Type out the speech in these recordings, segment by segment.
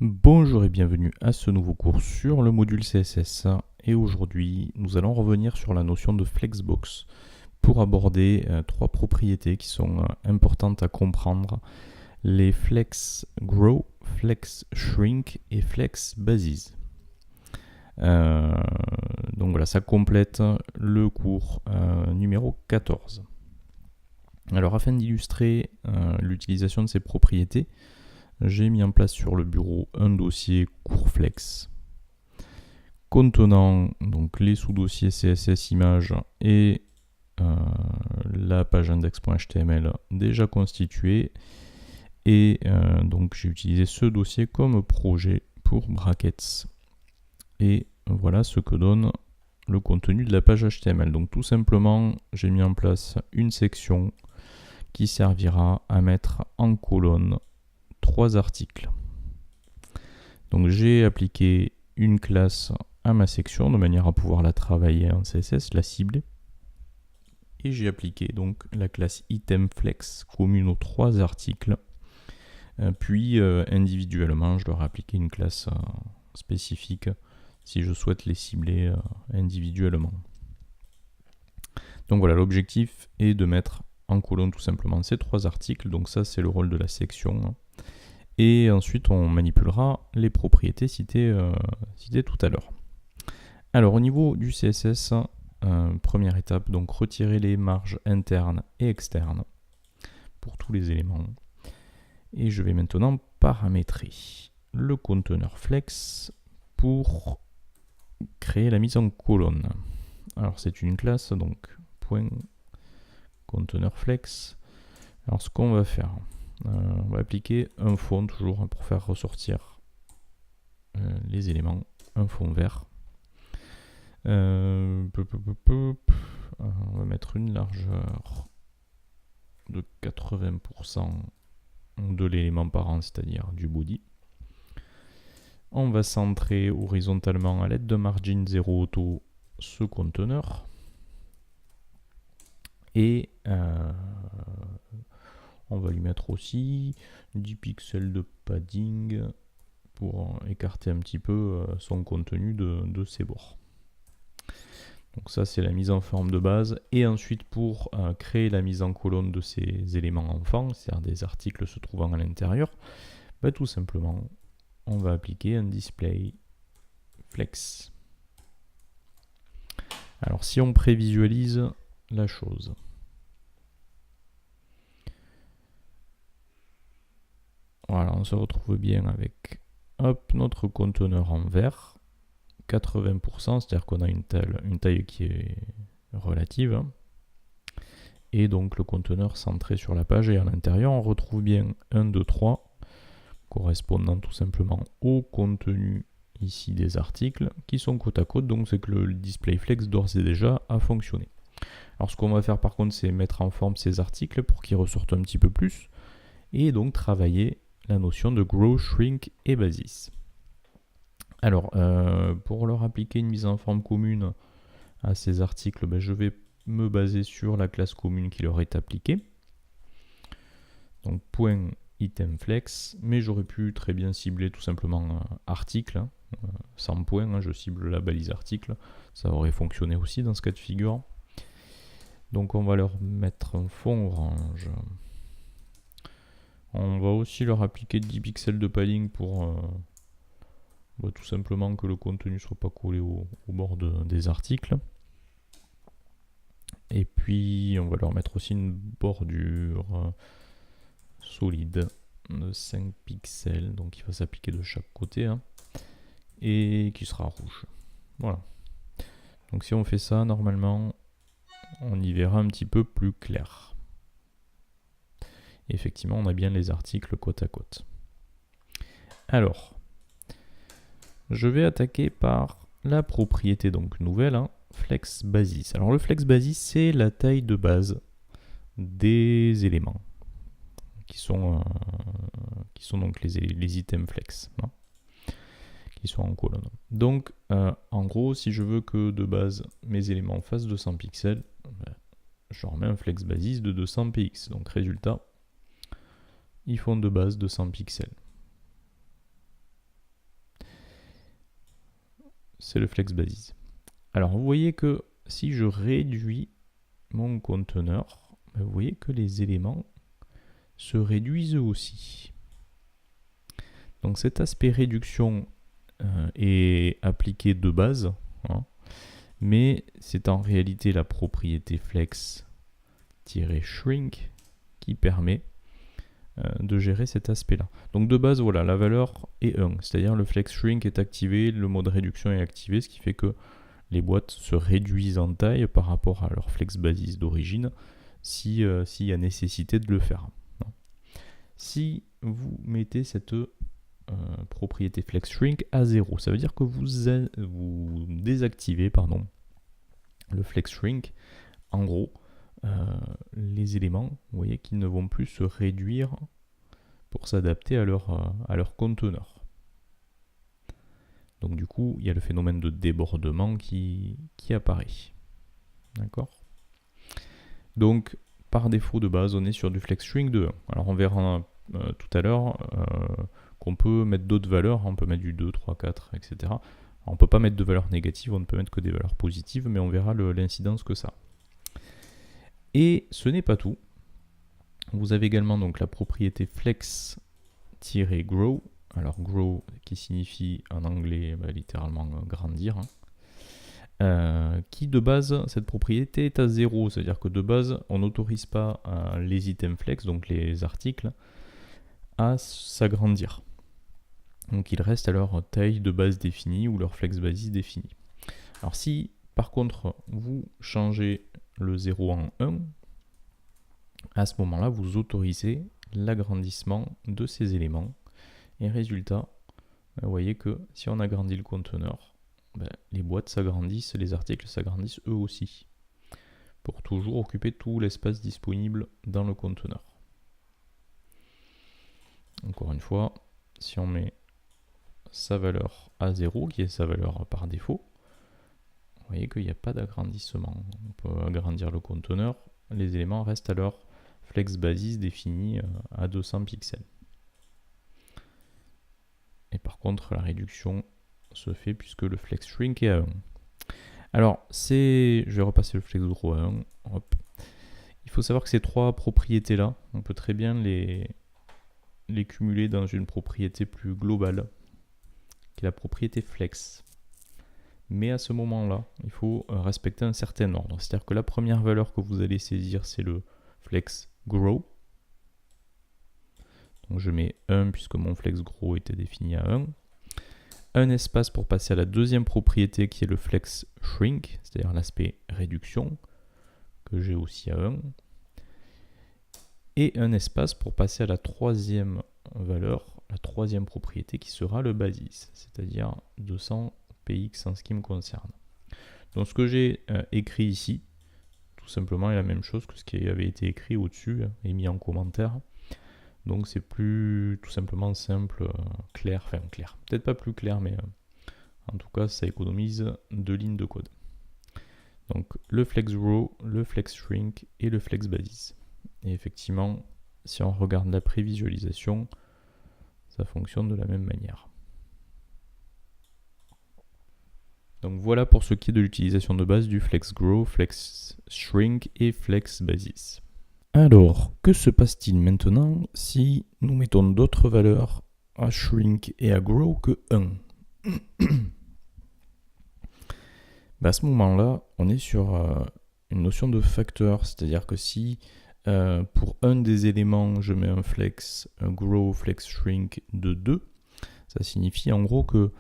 Bonjour et bienvenue à ce nouveau cours sur le module CSS. Et aujourd'hui, nous allons revenir sur la notion de flexbox pour aborder trois propriétés qui sont importantes à comprendre: les flex grow, flex shrink et flex basis. Donc voilà, ça complète le cours numéro 14. Alors afin d'illustrer l'utilisation de ces propriétés, j'ai mis en place sur le bureau un dossier cours flex contenant donc les sous-dossiers CSS images et la page index.html déjà constituée. Et donc j'ai utilisé ce dossier comme projet pour brackets. Et voilà ce que donne le contenu de la page HTML. Donc tout simplement, j'ai mis en place une section qui servira à mettre en colonne trois articles. Donc j'ai appliqué une classe à ma section de manière à pouvoir la travailler en CSS, la cibler. Et j'ai appliqué donc la classe itemFlex commune aux trois articles. Puis individuellement, je leur ai appliqué une classe spécifique si je souhaite les cibler individuellement. Donc voilà, l'objectif est de mettre en colonne tout simplement ces trois articles. Donc ça, c'est le rôle de la section. Et ensuite, on manipulera les propriétés citées tout à l'heure. Alors, au niveau du CSS, première étape, donc retirer les marges internes et externes pour tous les éléments. Et je vais maintenant paramétrer le conteneur flex pour créer la mise en colonne. Alors, c'est une classe, donc point conteneur flex. Alors, ce qu'on va faire, on va appliquer un fond toujours pour faire ressortir les éléments, un fond vert. On va mettre une largeur de 80% de l'élément parent, c'est-à-dire du body. On va centrer horizontalement à l'aide de margin 0 auto ce conteneur. Et on va lui mettre aussi 10 pixels de padding pour écarter un petit peu son contenu de ses bords. Donc ça, c'est la mise en forme de base. Et ensuite, pour créer la mise en colonne de ces éléments enfants, c'est-à-dire des articles se trouvant à l'intérieur, tout simplement, on va appliquer un display flex. Alors, si on prévisualise la chose, voilà, on se retrouve bien avec notre conteneur en vert, 80%, c'est-à-dire qu'on a une taille qui est relative. Et donc le conteneur centré sur la page. Et à l'intérieur, on retrouve bien 1, 2, 3, correspondant tout simplement au contenu ici des articles, qui sont côte à côte. Donc c'est que le display flex d'ores et déjà a fonctionné. Alors ce qu'on va faire par contre, c'est mettre en forme ces articles pour qu'ils ressortent un petit peu plus. Et donc travailler la notion de grow, shrink et basis. Alors, pour leur appliquer une mise en forme commune à ces articles, je vais me baser sur la classe commune qui leur est appliquée. Donc, point itemFlex, mais j'aurais pu très bien cibler tout simplement article, sans point, je cible la balise article, ça aurait fonctionné aussi dans ce cas de figure. Donc, on va leur mettre un fond orange. On va aussi leur appliquer 10 pixels de padding pour tout simplement que le contenu ne soit pas collé au bord des articles. Et puis on va leur mettre aussi une bordure solide de 5 pixels, donc qui va s'appliquer de chaque côté, et qui sera rouge. Voilà. Donc si on fait ça, normalement, on y verra un petit peu plus clair. Et effectivement, on a bien les articles côte à côte. Alors, je vais attaquer par la propriété donc nouvelle, flex basis. Alors le flex basis, c'est la taille de base des éléments qui sont donc les items flex, qui sont en colonne. Donc en gros, si je veux que de base mes éléments fassent 200 pixels, je remets un flex basis de 200 px. Donc résultat, ils font de base 200 pixels. c'est le flex basis. Alors vous voyez que si je réduis mon conteneur, vous voyez que les éléments se réduisent eux aussi. Donc cet aspect réduction est appliqué de base, hein, mais c'est en réalité la propriété flex-shrink qui permet de gérer cet aspect-là. Donc de base, voilà, la valeur est 1, c'est-à-dire le flex shrink est activé, le mode réduction est activé, ce qui fait que les boîtes se réduisent en taille par rapport à leur flex basis d'origine s'il y a nécessité de le faire. Si vous mettez cette propriété flex shrink à 0, ça veut dire que vous désactivez le flex shrink. En gros, les éléments, vous voyez qu'ils ne vont plus se réduire pour s'adapter à leur conteneur. Donc du coup, il y a le phénomène de débordement qui apparaît. D'accord ? Donc, par défaut de base, on est sur du flex shrink de 1. Alors on verra tout à l'heure qu'on peut mettre d'autres valeurs, on peut mettre du 2, 3, 4, etc. Alors, on ne peut pas mettre de valeurs négatives, on ne peut mettre que des valeurs positives, mais on verra l'incidence que ça a. Et ce n'est pas tout. Vous avez également donc la propriété flex-grow. Alors grow qui signifie en anglais littéralement grandir. Qui de base, cette propriété est à 0. C'est-à-dire que de base, on n'autorise pas les items flex, donc les articles, à s'agrandir. Donc ils restent à leur taille de base définie ou leur flex basis définie. Alors si par contre vous changez le 0 en 1, à ce moment-là, vous autorisez l'agrandissement de ces éléments. Et résultat, vous voyez que si on agrandit le conteneur, les boîtes s'agrandissent, les articles s'agrandissent eux aussi, pour toujours occuper tout l'espace disponible dans le conteneur. Encore une fois, si on met sa valeur à 0, qui est sa valeur par défaut, vous voyez qu'il n'y a pas d'agrandissement. On peut agrandir le conteneur, les éléments restent à leur flex basis défini à 200 pixels. Et par contre, la réduction se fait puisque le flex shrink est à 1. Alors, je vais repasser le flex grow à 1. Hop. Il faut savoir que ces trois propriétés-là, on peut très bien les cumuler dans une propriété plus globale, qui est la propriété flex. Mais à ce moment-là, il faut respecter un certain ordre. C'est-à-dire que la première valeur que vous allez saisir, c'est le flex grow. Donc je mets 1 puisque mon flex grow était défini à 1. Un espace pour passer à la deuxième propriété qui est le flex shrink, c'est-à-dire l'aspect réduction, que j'ai aussi à 1. Et un espace pour passer à la troisième valeur, la troisième propriété qui sera le basis, c'est-à-dire 200 px en ce qui me concerne. Donc ce que j'ai écrit ici, tout simplement est la même chose que ce qui avait été écrit au-dessus et mis en commentaire. Donc c'est plus tout simplement simple, clair, peut-être pas plus clair, mais en tout cas ça économise 2 lignes de code. Donc le flex grow, le flex shrink et le flex basis. Et effectivement, si on regarde la prévisualisation, ça fonctionne de la même manière. Donc voilà pour ce qui est de l'utilisation de base du flex grow, flex shrink et flex basis. Alors, que se passe-t-il maintenant si nous mettons d'autres valeurs à shrink et à grow que 1 ? À ce moment-là, on est sur une notion de facteur, c'est-à-dire que si pour un des éléments, je mets un flex, un grow, flex shrink de 2, ça signifie en gros que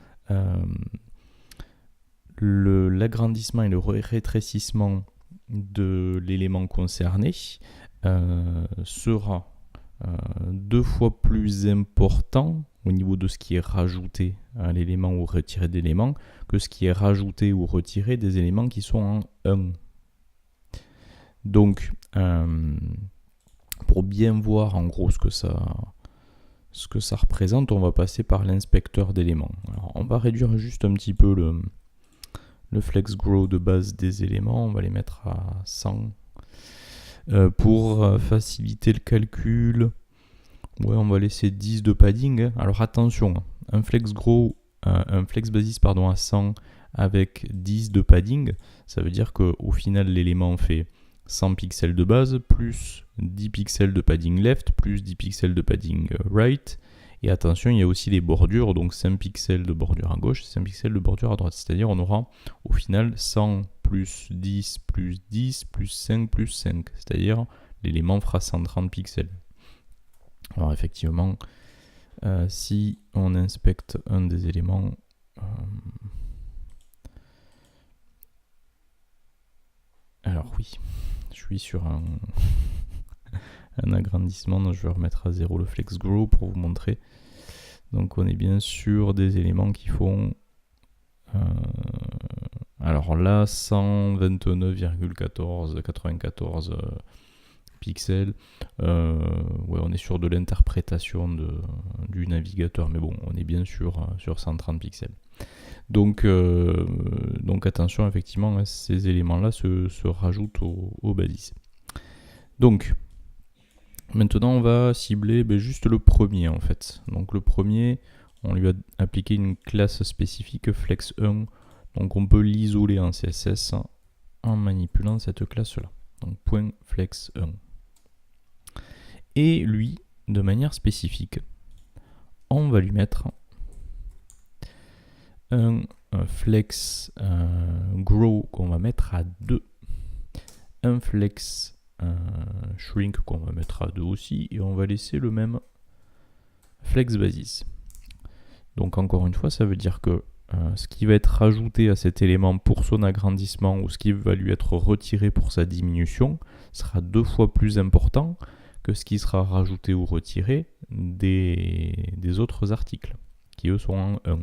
l'agrandissement et le rétrécissement de l'élément concerné sera 2 fois plus important au niveau de ce qui est rajouté à l'élément ou retiré d'éléments que ce qui est rajouté ou retiré des éléments qui sont en 1. Donc, pour bien voir en gros ce que ça représente, on va passer par l'inspecteur d'éléments. Alors, on va réduire juste un petit peu le flex grow de base des éléments, on va les mettre à 100. Pour faciliter le calcul, on va laisser 10 de padding. Alors attention, un flex grow, un flex basis à 100 avec 10 de padding, ça veut dire qu'au final l'élément fait 100 pixels de base, plus 10 pixels de padding left, plus 10 pixels de padding right. Et attention, il y a aussi les bordures, donc 5 pixels de bordure à gauche, 5 pixels de bordure à droite. C'est-à-dire on aura au final 100 plus 10 plus 10 plus 5 plus 5. C'est-à-dire l'élément fera 130 pixels. Alors effectivement, si on inspecte un des éléments, alors oui, je suis sur un agrandissement, donc je vais remettre à 0 le flex grow pour vous montrer. Donc on est bien sur des éléments qui font alors là 129,94 pixels. Ouais, on est sur de l'interprétation du navigateur, mais bon, on est bien sur 130 pixels. Donc attention, effectivement, ces éléments-là se rajoutent au basis. Donc, maintenant, on va cibler juste le premier, en fait. Donc, le premier, on lui a appliqué une classe spécifique flex1. Donc, on peut l'isoler en CSS en manipulant cette classe-là. Donc, .flex1. Et lui, de manière spécifique, on va lui mettre un flex grow qu'on va mettre à 2, un flex shrink qu'on va mettre à 2 aussi, et on va laisser le même flex basis. Donc encore une fois, ça veut dire que ce qui va être rajouté à cet élément pour son agrandissement ou ce qui va lui être retiré pour sa diminution sera 2 fois plus important que ce qui sera rajouté ou retiré des autres articles, qui eux sont en 1.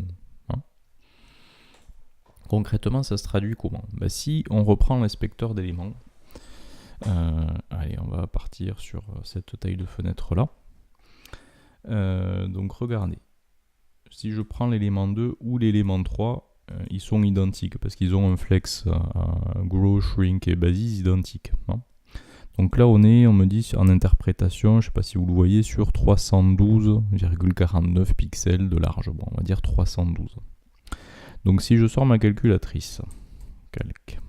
Concrètement, ça se traduit comment? Si on reprend l'inspecteur d'éléments, allez, on va partir sur cette taille de fenêtre là. Donc regardez, si je prends l'élément 2 ou l'élément 3, ils sont identiques parce qu'ils ont un flex grow, shrink et basis identiques. Donc là on me dit en interprétation, je ne sais pas si vous le voyez, sur 312,49 pixels de large. Bon, on va dire 312. Donc si je sors ma calculatrice, calque,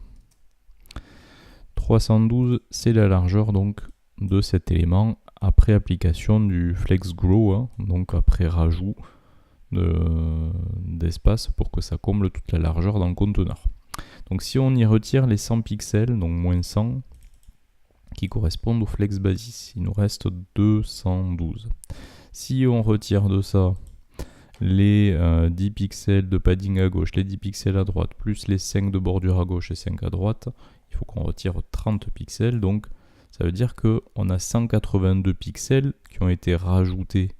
312 c'est la largeur donc de cet élément après application du flex grow, donc après rajout d'espace pour que ça comble toute la largeur dans le conteneur. Donc si on y retire les 100 pixels, donc moins 100, qui correspondent au flex basis, il nous reste 212. Si on retire de ça les 10 pixels de padding à gauche, les 10 pixels à droite, plus les 5 de bordure à gauche et 5 à droite, il faut qu'on retire 30 pixels, donc ça veut dire qu'on a 182 pixels qui ont été rajoutés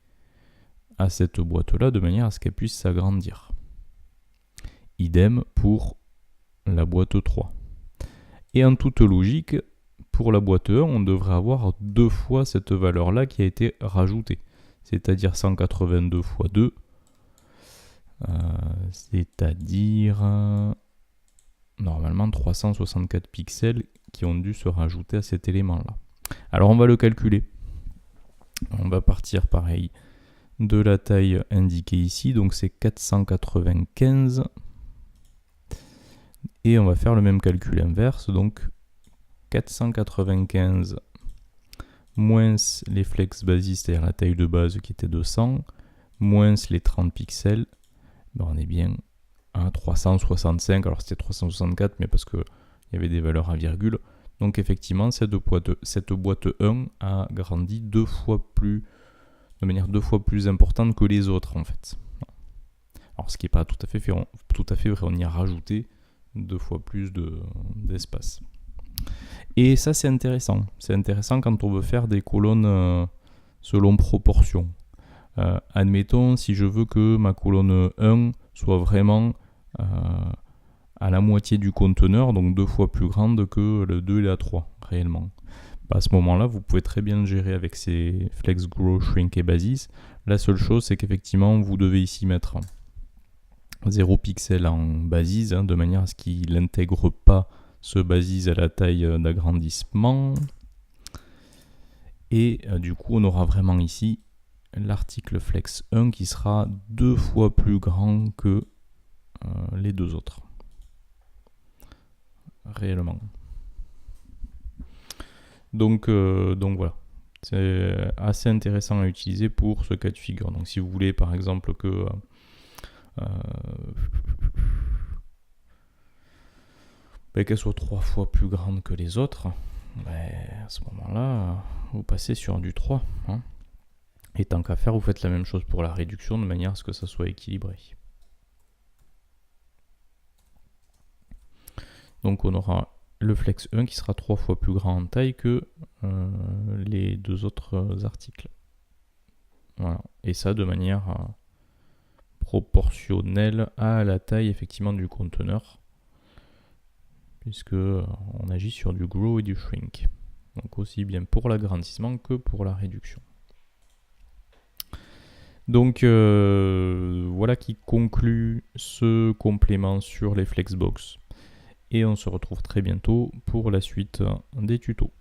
à cette boîte-là de manière à ce qu'elle puisse s'agrandir. Idem pour la boîte 3. Et en toute logique, pour la boîte 1, on devrait avoir 2 fois cette valeur-là qui a été rajoutée, c'est-à-dire 182 fois 2, c'est-à-dire normalement 364 pixels qui ont dû se rajouter à cet élément-là. Alors on va le calculer. On va partir pareil de la taille indiquée ici, donc c'est 495. Et on va faire le même calcul inverse, donc 495 moins les flex basis, c'est-à-dire la taille de base qui était 200, moins les 30 pixels, on est bien à 365, alors c'était 364, mais parce qu'il y avait des valeurs à virgule. Donc effectivement, cette boîte 1 a grandi de manière 2 fois plus importante que les autres en fait. Alors ce qui n'est pas tout à fait vrai, on y a rajouté 2 fois plus d'espace. Et ça c'est intéressant. C'est intéressant quand on veut faire des colonnes selon proportion. Admettons, si je veux que ma colonne 1 soit vraiment à la moitié du conteneur, donc 2 fois plus grande que le 2 et la 3, réellement. À ce moment-là, vous pouvez très bien le gérer avec ces flex, grow, shrink et basis. La seule chose, c'est qu'effectivement, vous devez ici mettre 0 pixel en basis, de manière à ce qu'il n'intègre pas ce basis à la taille d'agrandissement. Et du coup, on aura vraiment ici l'article flex 1 qui sera 2 fois plus grand que les deux autres. réellement. Donc voilà, c'est assez intéressant à utiliser pour ce cas de figure. Donc si vous voulez par exemple que qu'elle soit 3 fois plus grande que les autres, à ce moment-là, vous passez sur du 3. Hein. Et tant qu'à faire, vous faites la même chose pour la réduction de manière à ce que ça soit équilibré. Donc on aura le Flex 1 qui sera 3 fois plus grand en taille que les deux autres articles. Voilà. Et ça de manière proportionnelle à la taille effectivement du conteneur, puisque on agit sur du grow et du shrink. Donc aussi bien pour l'agrandissement que pour la réduction. Donc voilà qui conclut ce complément sur les Flexbox. Et on se retrouve très bientôt pour la suite des tutos.